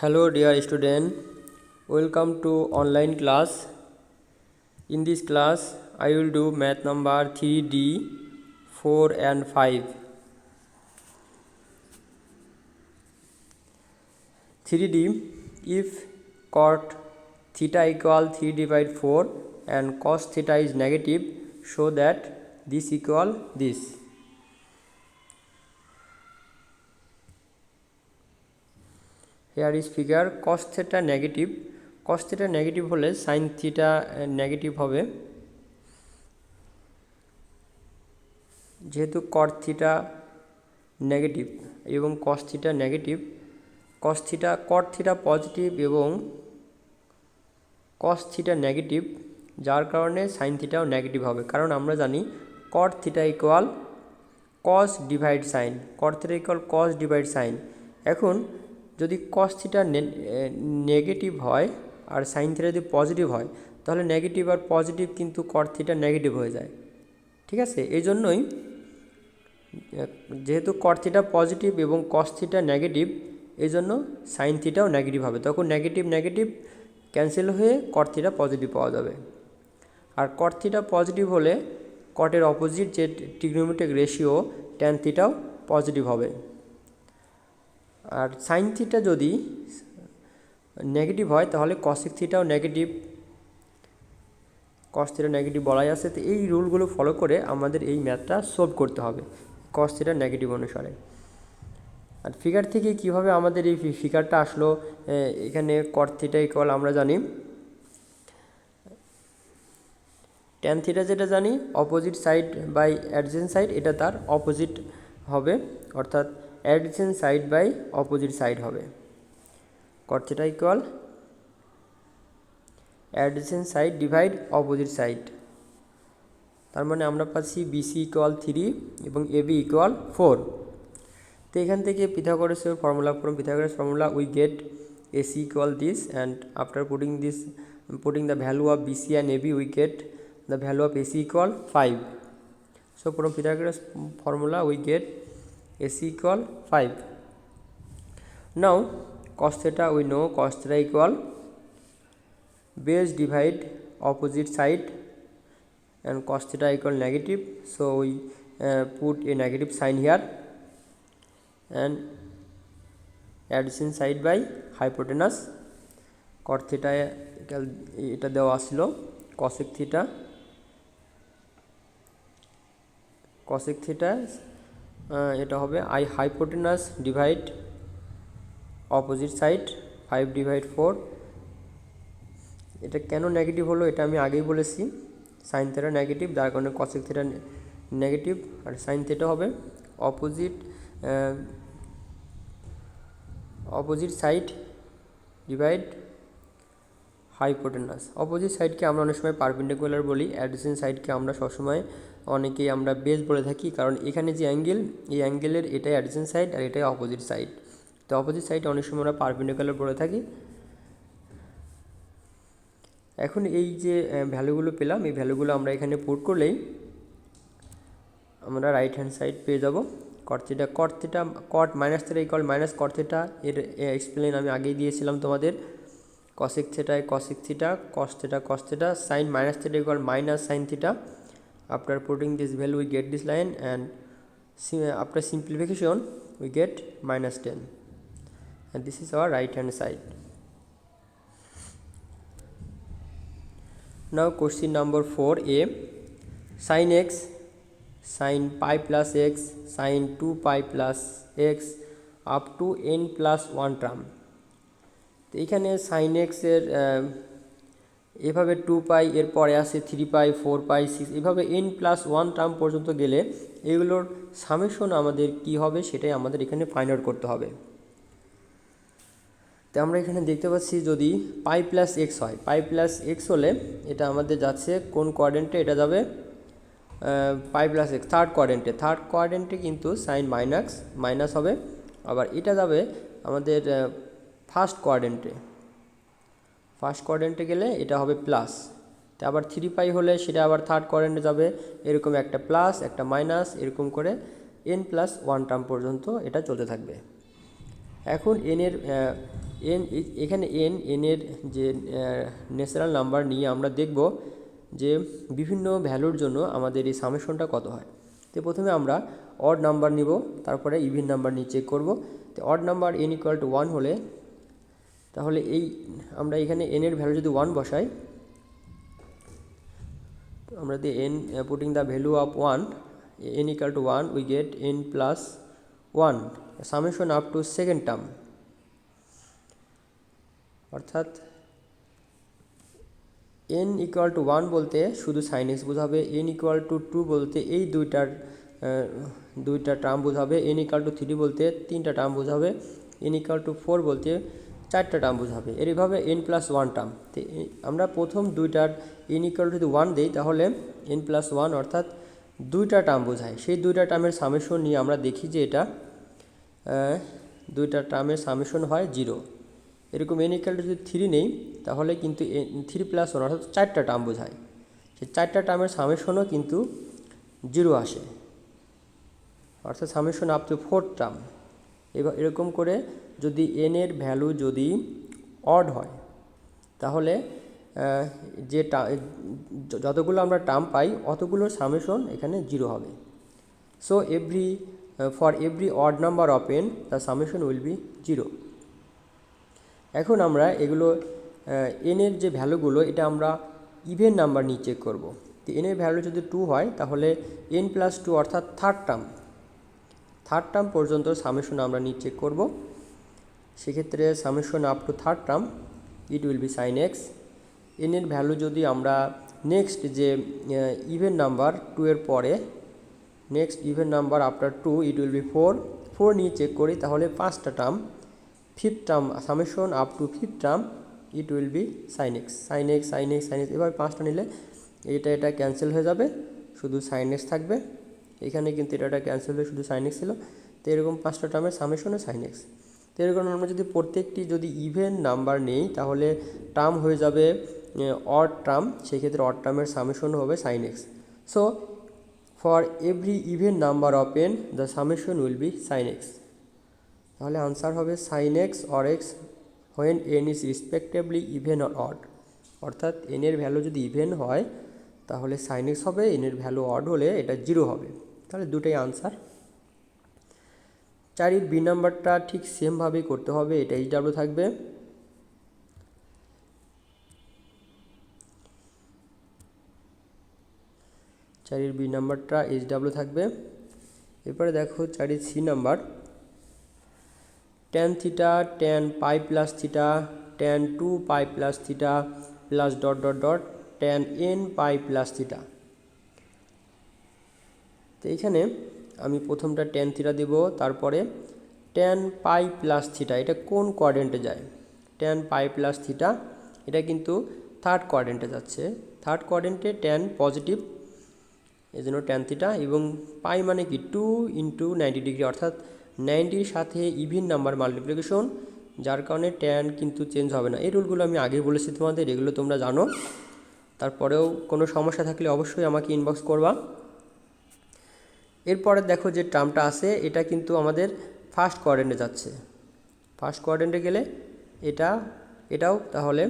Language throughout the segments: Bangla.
Hello dear student, welcome to online class. In this class I will do math number 3D, 4 and 5. 3D, if cot theta equal 3 divided 4 and cos theta is negative, show that this equal this. Here is figure cos theta negative. Cos theta negative হলে sin theta নেগেটিভ হবে, যেহেতু cot theta নেগেটিভ এবং cos theta negative, cot theta positive এবং cos theta নেগেটিভ, যার কারণে sin thetaও নেগেটিভ হবে। কারণ আমরা জানি cot theta equal cos divide sin, cot theta equal cos divide sin। এখন যদি cos theta নেগেটিভ হয় আর sin theta যদি পজিটিভ হয়, তাহলে নেগেটিভ আর পজিটিভ কিন্তু cot theta নেগেটিভ হয়ে যায়। ঠিক আছে, এই জন্যই যেহেতু cot theta পজিটিভ এবং cos theta নেগেটিভ, এই জন্য sin thetaও নেগেটিভ হবে। তখন নেগেটিভ নেগেটিভ ক্যান্সেল হয়ে cot theta পজিটিভ পাওয়া যাবে। আর cot theta পজিটিভ হলে cot-এর অপোজিট যে ট্রিগনোমেট্রিক রেশিও tan thetaও পজিটিভ হবে। আর sin theta যদি নেগেটিভ হয় তাহলে cosec thetaও নেগেটিভ, cos theta নেগেটিভ বলাই আছে। তো এই রুলগুলো ফলো করে আমাদের এই ম্যাথটা সলভ করতে হবে cos theta নেগেটিভ অনুসারে। আর ফিগার থেকে কিভাবে আমাদের এই ফিগারটা আসলো, এখানে cot theta ইকুয়াল আমরা জানি tan theta, যেটা জানি opposite side by adjacent side, এটা তার অপোজিট হবে, অর্থাৎ adjacent side by opposite side হবে। cot theta equal adjacent side divide opposite side. তার মানে আমরা পাচ্ছি BC ইকুয়াল 3 এবং AB ইকুয়াল 4। তো এখান থেকে পিথাগোরাসের formula, Pythagoras formula, we get AC equal this, and after putting the value of BC and AB, we get the value of AC equal 5. So from Pythagoras formula we get AC equal 5. Now cos theta, we know cos theta equal base divide opposite side, and cos theta equal negative, so we put a negative sign here, and adjacent side by hypotenuse। cot theta এটা দেওয়া ছিল cosec theta এটা হবে hypotenuse divide opposite side 5 divide 4। এটা কেন নেগেটিভ হলো এটা আমি আগেই বলেছি, sin theta নেগেটিভ, যার কারণে cosec theta নেগেটিভ, আর sin theta হবে opposite side divide hypotenuse. Opposite সাইডকে আমরা অনেক সময় পারপেন্ডিকুলার বলি, অ্যাডজেন্ট সাইডকে আমরা সবসময় অনেকেই আমরা বেস বলে থাকি, কারণ এখানে যে অ্যাঙ্গেল, এই অ্যাঙ্গেলের এটাই অ্যাডজেন্ট সাইড আর এটাই অপোজিট সাইড। তো অপোজিট সাইড অনেক সময় আমরা পারপেন্ডিকুলার বলে থাকি। এখন এই যে ভ্যালুগুলো পেলাম, এই ভ্যালুগুলো আমরা এখানে পুট করলেই আমরা রাইট হ্যান্ড সাইড পেয়ে যাব। cot minus theta equal minus cot theta, এর এক্সপ্লেন আমি আগেই দিয়েছিলাম তোমাদের। cosec theta cosec theta, cos theta, sin minus theta equal minus sin theta. After putting this value we get this line, and after simplification we get minus 10, and this is our right hand side. Now question number 4a, sin x, sin pi plus x, sin 2 pi plus x up to n plus 1 term. তো এখানে sin x এর এভাবে 2 পাই, এর পরে আসে 3 পাই, 4 পাই, 6, এভাবে n প্লাস 1 টার্ম পর্যন্ত গেলে এগুলোর সামেশন আমাদের কি হবে সেটাই আমাদের এখানে ফাইন্ড আউট করতে হবে। তো আমরা এখানে দেখতে পাচ্ছি যদি পাই প্লাস এক্স হয়, পাই প্লাস এক্স হলে এটা আমাদের যাচ্ছে কোন কোয়াড্রেন্টে, এটা যাবে পাই প্লাস এক্স থার্ড কোয়াড্রেন্টে কিন্তু সাইন মাইনাস হবে। আবার এটা যাবে আমাদের ফার্স্ট কোয়াড্রেন্টে গেলে এটা হবে প্লাস। তো আবার 3 পাই হলে সেটা আবার থার্ড কোয়াড্রেন্টে যাবে, এরকম একটা প্লাস একটা মাইনাস, এরকম করে n+1 টার্ম পর্যন্ত এটা চলতে থাকবে। এখন n এর এখানে এনের যে ন্যাচারাল নাম্বার নিয়ে আমরা দেখব যে বিভিন্ন ভ্যালুর জন্য আমাদের এই সামেশনটা কত হয়। তো প্রথমে আমরা অড নাম্বার নিব, তারপরে ইভেন নাম্বার নিয়ে চেক করব। তো অড নাম্বার n=1 হলে তাহলে আমরা এখানে এর ভ্যালু যদি 1 বসাই, আমরা যদি putting the value of 1 n=1 we get n+1 summation up to second term. অর্থাৎ n=1 বলতে শুধু sin x বোঝাবে, n=2 বলতে এই দুইটা টার্ম বোঝাবে, n=3 বলতে 3টা টার্ম বোঝাবে, n=4 বলতে 4টা টার্ম বোঝাবে। এইভাবে n+1 টার্ম। তো আমরা প্রথম দুইটার যদি 1 দিই তাহলে n+1 অর্থাৎ দুইটা টার্ম বোঝায়। সেই দুইটা টার্মের সামেশন নিয়ে আমরা দেখি যে এটা দুইটা টার্মের সামেশন হয় 0। এরকম যদি 3 নেই তাহলে কিন্তু 3+1 অর্থাৎ 4টা টার্ম বোঝায়। সেই 4টা টার্মের সামেশনও কিন্তু 0 আসে, অর্থাৎ সামেশন আপ টু 4 টার্ম। এরকম করে যদি এর ভ্যালু যদি অড হয় তাহলে যতগুলো আমরা টার্ম পাই অতগুলোর সামেশন এখানে 0 হবে। So for every odd number of n the summation will be 0। এখন আমরা এগুলো এর যে ভ্যালুগুলো এটা আমরা ইভেন নাম্বার নিয়ে চেক করব। তো এর ভ্যালু যদি 2 হয় তাহলে n+2 অর্থাৎ থার্ড টার্ম পর্যন্ত সামেশন আমরা নিয়ে চেক করব। সেক্ষেত্রে summation up to third term it will be sin x। এর ভ্যালু যদি আমরা নেক্সট যে ইভেন নাম্বার 2 এর পরে next even number after 2 it will be 4 নিয়ে চেক করি তাহলে 5টা term, fifth term summation up to fifth term it will be sin x। এভাবে 5টা নিলে এটা ক্যান্সেল হয়ে যাবে, শুধু sin x থাকবে। এখানে কিন্তু এটা ক্যান্সেল হয়ে শুধু sin x ছিল। তো এরকম 5টা টার্মের সামেশনে sin x। তো এরকম আমরা যদি প্রত্যেকটি যদি ইভেন নাম্বার নেই তাহলে টার্ম হয়ে যাবে অড টার্ম, সেই ক্ষেত্রে অড টার্মের সামেশন হবে sin x। So for every even number of n the summation will be sin x। তাহলে আনসার হবে sin x or x when n is respectively even or odd। অর্থাৎ n এর ভ্যালু যদি ইভেন হয় তাহলে sin x হবে, n এর ভ্যালু অড হলে এটা 0 হবে। তাহলে দুটোই আনসার। 4 বি নাম্বারটা ঠিক সেমভাবেই করতে হবে, এটা HW থাকবে। চারির বি নাম্বারটা HW থাকবে। এরপরে দেখো 4 C number, tan θ tan pi plus theta tan 2 pi plus theta plus tan n pi plus theta. তো এখানে আমি প্রথমটা tan θ দেব, তারপরে tan পাই প্লাস থিটা এটা কোন কোয়াড্রেন্টে যায়। tan পাই প্লাস থিটা এটা কিন্তু থার্ড কোয়াড্রেন্টে যাচ্ছে, থার্ড কোয়াড্রেন্টে tan পজিটিভ, এই জন্য tan θ। এবং পাই মানে কি 2 × 90 ডিগ্রি, অর্থাৎ 90-র সাথে ইভেন নাম্বার মাল্টিপ্লিকেশন, যার কারণে tan কিন্তু চেঞ্জ হবে না। এই রুলগুলো আমি আগে বলেছি তোমাদের, এগুলো তোমরা জানো। তারপরেও কোনো সমস্যা থাকলে অবশ্যই আমাকে ইনবক্স করবা। এরপরে দেখো যে টার্মটা আছে এটা কিন্তু আমাদের ফার্স্ট কোয়াড্রেন্টে যাচ্ছে। ফার্স্ট কোয়াড্রেন্টে গেলে এটাও তাহলে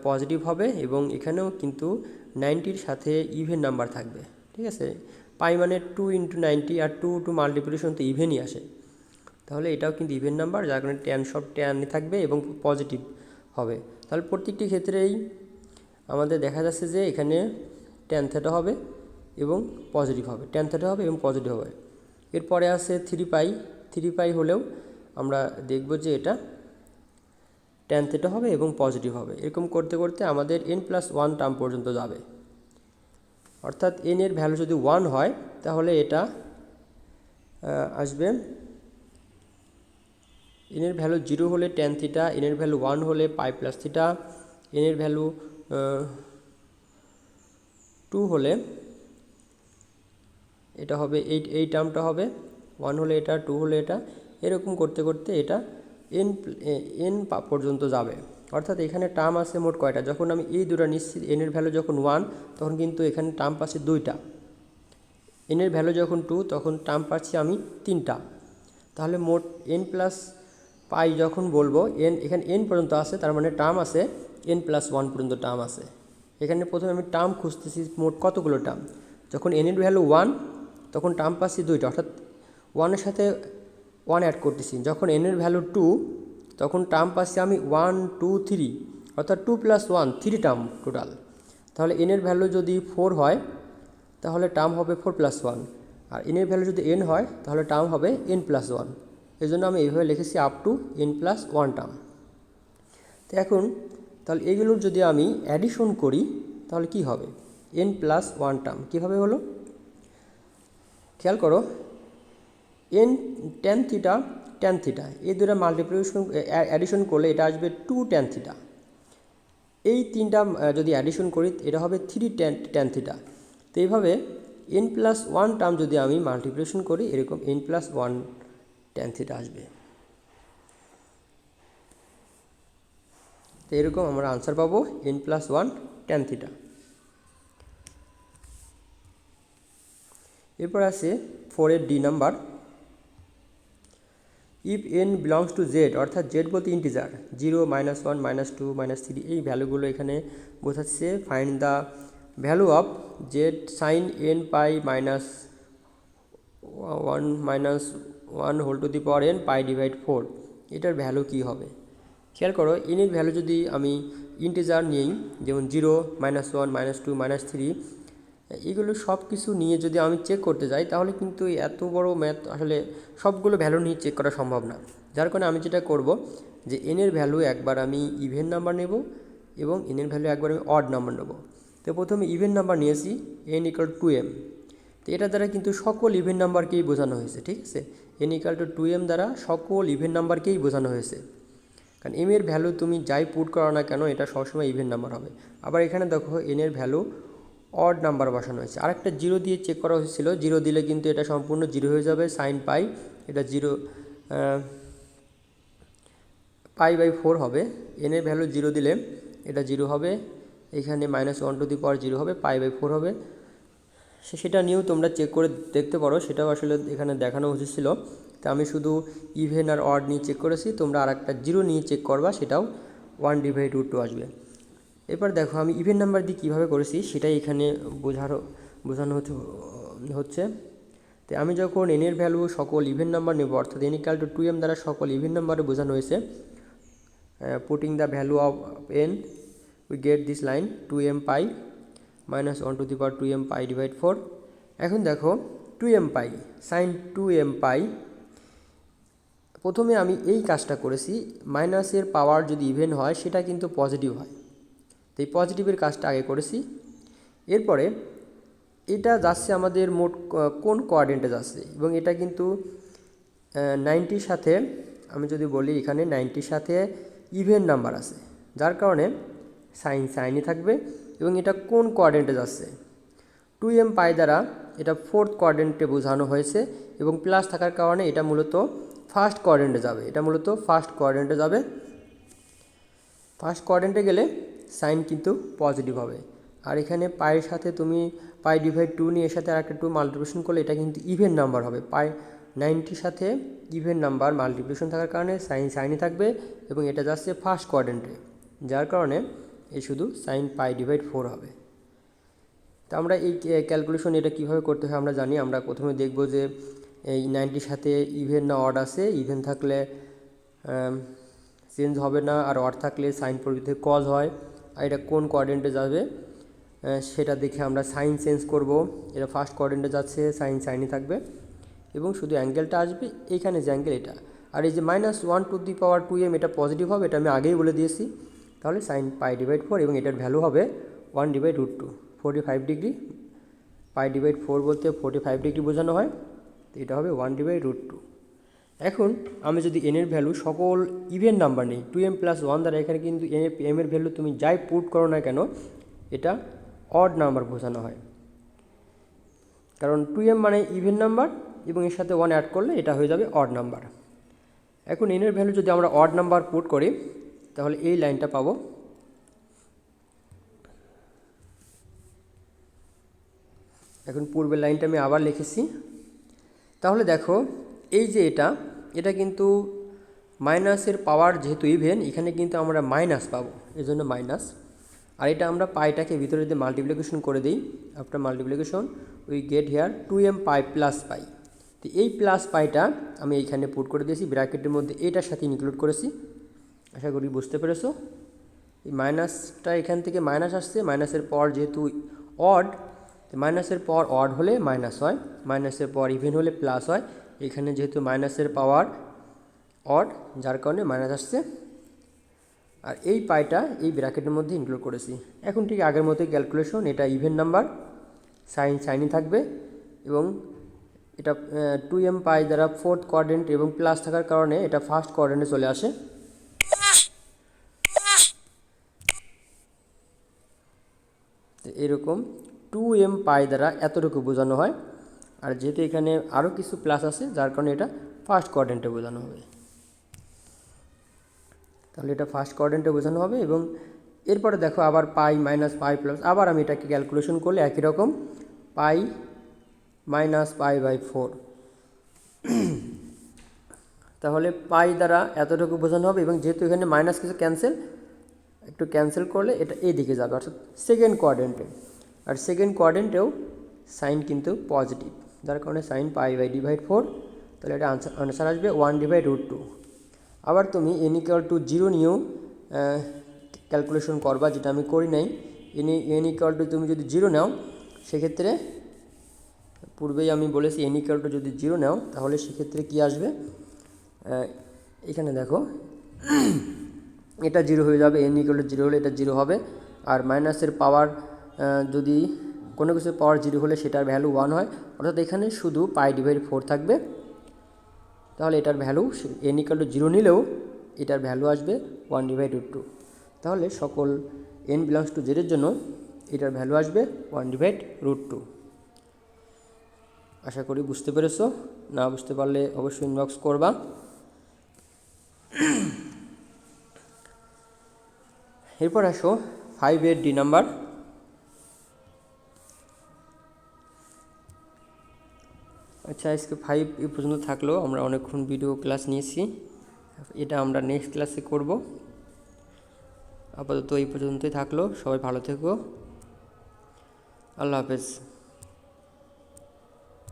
পজিটিভ হবে এবং এখানেও কিন্তু 90-র সাথে ইভেন নাম্বার থাকবে। ঠিক আছে, পাই মানে 2 × 90 আর 2 মাল্টিপ্লিকেশন তো ইভেনই আসে, তাহলে এটাও কিন্তু ইভেন নাম্বার, যার কারণে tan সব ট্যানই থাকবে এবং পজিটিভ হবে। তাহলে প্রত্যেকটি ক্ষেত্রেই আমাদের দেখা যাচ্ছে যে এখানে tan θ হবে এবং পজিটিভ হবে, tan θ হবে এবং পজিটিভ হবে। এরপরে আছে 3 পাই হলেও আমরা দেখব যে এটা tan θ হবে এবং পজিটিভ হবে। এরকম করতে করতে আমাদের n+1 টার্ম পর্যন্ত যাবে। অর্থাৎ n এর ভ্যালু যদি 1 হয় তাহলে এটা আসবে, n এর ভ্যালু 0 হলে tan θ, n এর ভ্যালু 1 হলে পাই প্লাস থিটা, n এর ভ্যালু 2 হলে এটা হবে এই টার্মটা হবে, 1 হলে এটা, 2 হলে এটা। এরকম করতে করতে এটা n পর্যন্ত যাবে। অর্থাৎ এখানে টার্ম আছে মোট কয়টা, যখন আমি এই দুটো নিচ্ছি n এর ভ্যালু যখন 1 তখন কিন্তু এখানে টার্ম পাচ্ছি 2টা, n এর ভ্যালু যখন 2 তখন টার্ম পাচ্ছি আমি 3টা। তাহলে মোট পাই যখন বলবো এন, এখানে এন পর্যন্ত আছে, তার মানে টার্ম আছে n+1 পর্যন্ত টার্ম আছে। এখানে প্রথমে আমি টার্ম খুঁজতেছি মোট কতগুলো টার্ম। যখন এনের ভ্যালু 1 তখন টার্ম পাচ্ছি 2টা, অর্থাৎ 1-এর সাথে 1 অ্যাড করতেছি। যখন এনের ভ্যালু 2 তখন টার্ম পাচ্ছি আমি 1 2 3, অর্থাৎ 2+1 3 টার্ম টোটাল। তাহলে এনের ভ্যালু যদি 4 হয় তাহলে টার্ম হবে 4+1, আর এনের ভ্যালু যদি n হয় তাহলে টার্ম হবে n+1। এই জন্য আমি এইভাবে লিখেছি আপ টু n+1 টার্ম। তো এখন তাহলে এইগুলোর যদি আমি অ্যাডিশন করি তাহলে কি হবে, n+1 টার্ম কীভাবে হলো খেয়াল করো। n tan theta tan theta এই দুটো মাল্টিপ্লিকেশন অ্যাডিশন করলে এটা আসবে 2 tan থিটা। এই তিনটা যদি অ্যাডিশন করি এটা হবে 3 tan থিটা। তো এইভাবে n+1 টার্ম যদি আমি মাল্টিপ্লিকেশন করি এরকম n+1 tan থিটা আসবে। তো এরকম আমরা আনসার পাবো n+1 tan থিটা। এরপর আছে 4-এর D number. If n belongs to Z, অর্থাৎ জেড বলতে ইন্টিজার 0 -1 -2 -3 এই ভ্যালুগুলো এখানে বোঝাচ্ছে। Find the value of Z sine n pi -1 whole to the power n pi divide 4, এটার ভ্যালু কি হবে। খেয়াল করো n এর ভ্যালু যদি আমি ইন্টিজার নিই, যেমন 0 -1 -2 -3, এগুলো সব কিছু নিয়ে যদি আমি চেক করতে যাই তাহলে কিন্তু এত বড় ম্যাথ আসলে সবগুলো ভ্যালু নিয়ে চেক করা সম্ভব না। যার কারণে আমি যেটা করব যে n এর ভ্যালু একবার আমি ইভেন নাম্বার নেব এবং n এর ভ্যালু একবার আমি অড নাম্বার নেব। তো প্রথমে ইভেন নাম্বার নিয়েছি n = 2m। তো এটা দ্বারা কিন্তু সকল ইভেন নাম্বারকেই বোঝানো হয়েছে, ঠিক আছে। n = 2m দ্বারা সকল ইভেন নাম্বারকেই বোঝানো হয়েছে, কারণ m এর ভ্যালু তুমি যাই পুট করো না কেন এটা সবসময় ইভেন নাম্বার হবে। আবার এখানে দেখো n এর ভ্যালু অড নাম্বার বসানো হয়েছে। আরেকটা 0 দিয়ে চেক করা হয়েছিল, 0 দিলে কিন্তু এটা সম্পূর্ণ 0 হয়ে যাবে। সাইন পাই এটা 0 π/4 হবে। n এর ভ্যালু 0 দিলে এটা 0 হবে, এখানে -1 টু দি পাওয়ার 0 হবে, π/4 হবে। সেটা নিয়েও তোমরা চেক করে দেখতে পারো, সেটাও আসলে এখানে দেখানো উচিত ছিল। তা আমি শুধু ইভেন আর অড নিয়ে চেক করেছি, তোমরা আরেকটা 0 নিয়ে চেক করবা, সেটাও 1/√2 আসবে। এবার দেখো আমি ইভেন নাম্বার দিয়ে কীভাবে করেছি সেটাই এখানে বোঝানো হচ্ছে। তো আমি যখন n এর ভ্যালু সকল ইভেন নাম্বার নেব, অর্থাৎ n = 2m দ্বারা সকল ইভেন নাম্বারে বোঝানো হয়েছে, putting the value of n we get this line 2m pi -1 two the power 2m pi divide 4। এখন দেখো 2m পাই সাইন 2m পাই, প্রথমে আমি এই কাজটা করেছি, মাইনাসের পাওয়ার যদি ইভেন হয় সেটা কিন্তু পজিটিভ হয়, তো এই পজিটিভের কাজটা আগে করেছি। এরপরে এটা যাচ্ছে আমাদের মোট কোন কোয়াড্রেন্টে যাচ্ছে, এবং এটা কিন্তু 90-র সাথে, আমি যদি বলি এখানে 90-র সাথে ইভেন নাম্বার আছে, যার কারণে সাইনই থাকবে। এবং এটা কোন কোয়াড্রেন্টে যাচ্ছে, 2m পাই দ্বারা এটা 4th কোয়াড্রেন্টে বোঝানো হয়েছে, এবং প্লাস থাকার কারণে এটা মূলত ফার্স্ট কোয়াড্রেন্টে যাবে। এটা মূলত ফার্স্ট কোয়াড্রেন্টে যাবে। ফার্স্ট কোয়াড্রেন্টে গেলে সাইন কিন্তু পজিটিভ হবে। আর এখানে পায়ের সাথে তুমি π/2 নিয়ে এর সাথে আরেকটা 2 মাল্টিপ্লিকেশন করলে এটা কিন্তু ইভেন নাম্বার হবে। 90-র সাথে ইভেন নাম্বার মাল্টিপ্লিকেশন থাকার কারণে সাইনই থাকবে, এবং এটা যাচ্ছে ফার্স্ট কোয়াড্রেন্টে, যার কারণে এই শুধু সাইন π/4 হবে। তো আমরা এই ক্যালকুলেশন এটা কীভাবে করতে হয় আমরা জানি। আমরা প্রথমে দেখব যে এই 90-র সাথে ইভেন না অড আছে, ইভেন থাকলে চেঞ্জ হবে না, আর অড থাকলে সাইন পরিবর্তে কজ হয়। আর এটা কোন কোয়াড্রেন্টে যাবে সেটা দেখে আমরা সাইন চেঞ্জ করব। এটা ফার্স্ট কোয়াড্রেন্টে যাচ্ছে, সাইনই থাকবে, এবং শুধু অ্যাঙ্গেলটা আসবে এইখানে যে অ্যাঙ্গেল এটা। আর এই যে -1 টু দি পাওয়ার 2m এটা পজিটিভ হবে, এটা আমি আগেই বলে দিয়েছি। তাহলে সাইন π/4 এবং এটার ভ্যালু হবে 1/√2, 45 ডিগ্রি। π/4 বলতে 45 ডিগ্রি বোঝানো হয়, তো এটা হবে 1/√2। এখন আমি যদি n এর ভ্যালু সকল ইভেন নাম্বার নিই 2m+1 দ্বারা, এখানে কিন্তু m এর ভ্যালু তুমি যাই পুট করো না কেন এটা অড নাম্বার বোঝানো হয়, কারণ 2m মানে ইভেন নাম্বার এবং এর সাথে 1 অ্যাড করলে এটা হয়ে যাবে অড নাম্বার। এখন n এর ভ্যালু যদি আমরা অড নাম্বার পুট করি তাহলে এই লাইনটা পাবো। এখন পূর্বের লাইনটা আমি আবার লিখেছি। তাহলে দেখো এই যে এটা কিন্তু মাইনাসের পাওয়ার যেহেতু ইভেন, এখানে কিন্তু আমরা মাইনাস পাবো, এই জন্য মাইনাস। আর এটা আমরা পাইটাকে ভিতরে দিয়ে মাল্টিপ্লিকেশন করে দিই। After multiplication we get here 2m pi plus পাই। তো এই প্লাস পাইটা আমি এইখানে পুট করে দিয়েছি ব্র্যাকেটের মধ্যে, এটার সাথে ইনক্লুড করেছি। আশা করি বুঝতে পেরেছো। এই মাইনাসটা এখান থেকে মাইনাস আসছে, মাইনাসের পর যেহেতু অড, মাইনাসের পর অড হলে মাইনাস হয়, মাইনাসের পর ইভেন হলে প্লাস হয়। এখানে যেহেতু মাইনাসের পাওয়ার অড, যার কারণে মাইনাস আসছে। আর এই পাইটা এই ব্র্যাকেটের মধ্যে ইনক্লুড করেছি। এখন ঠিক আগের মতোই ক্যালকুলেশন, এটা ইভেন নাম্বার, সাইনই থাকবে এবং এটা 2m পাই দ্বারা ফোর্থ কোয়াড্রেন্ট এবং প্লাস থাকার কারণে এটা ফার্স্ট কোয়াড্রেন্টে চলে আসে। এরকম 2m পাই দ্বারা এতটুকু বোঝানো হয়। আর যেহেতু এখানে আরও কিছু প্লাস আছে, যার কারণে এটা ফার্স্ট কোয়াড্রেন্টে বোঝানো হবে। তাহলে এটা ফার্স্ট কোয়াড্রেন্টে বোঝানো হবে। এবং এরপরে দেখো আবার পাই মাইনাস পাই প্লাস, আবার আমি এটাকে ক্যালকুলেশন করলে একই রকম, পাই মাইনাস পাই বাই 4। তাহলে পাই দ্বারা এতটুকু বোঝানো হবে। এবং যেহেতু এখানে মাইনাস কিছু একটু ক্যান্সেল করলে এটা এই দিকে যাবে, অর্থাৎ সেকেন্ড কোয়াড্রেন্টে। আর সেকেন্ড কোয়াড্রেন্টেও সাইন কিন্তু পজিটিভ, যার কারণে সাইন পাই বাই ডিভাইড 4। তাহলে এটা আনসার আসবে 1/√2। আবার তুমি n=0 নিয়েও ক্যালকুলেশন করবা, যেটা আমি করি নাই। n= তুমি যদি 0 নাও, সেক্ষেত্রে পূর্বেই আমি বলেছি n= যদি 0 নাও, তাহলে সেক্ষেত্রে কি আসবে, এখানে দেখো এটা 0 হয়ে যাবে। n=0 হলে এটা 0 হবে। আর মাইনাসের পাওয়ার যদি কোনো কিছুর পাওয়ার 0 হলে সেটার ভ্যালু 1 হয়, অর্থাৎ এখানে শুধু π/4 থাকবে। তাহলে এটার ভ্যালু n=0 নিলেও এটার ভ্যালু আসবে 1/√2। তাহলে সকল n∈0 এর জন্য এটার ভ্যালু আসবে 1/√2। আশা করি বুঝতে পেরেছো। না বুঝতে পারলে অবশ্যই ইনবক্স করবা। এরপর আসো 5 ডি নাম্বার। আচ্ছা, আজকে 5 এই পর্যন্ত থাকলো। আমরা অনেকক্ষণ ভিডিও ক্লাস নিয়েছি, এটা আমরা নেক্সট ক্লাসে করব। আপাতত এই পর্যন্তই থাকলো। সবাই ভালো থেকো, আল্লাহ হাফেজ।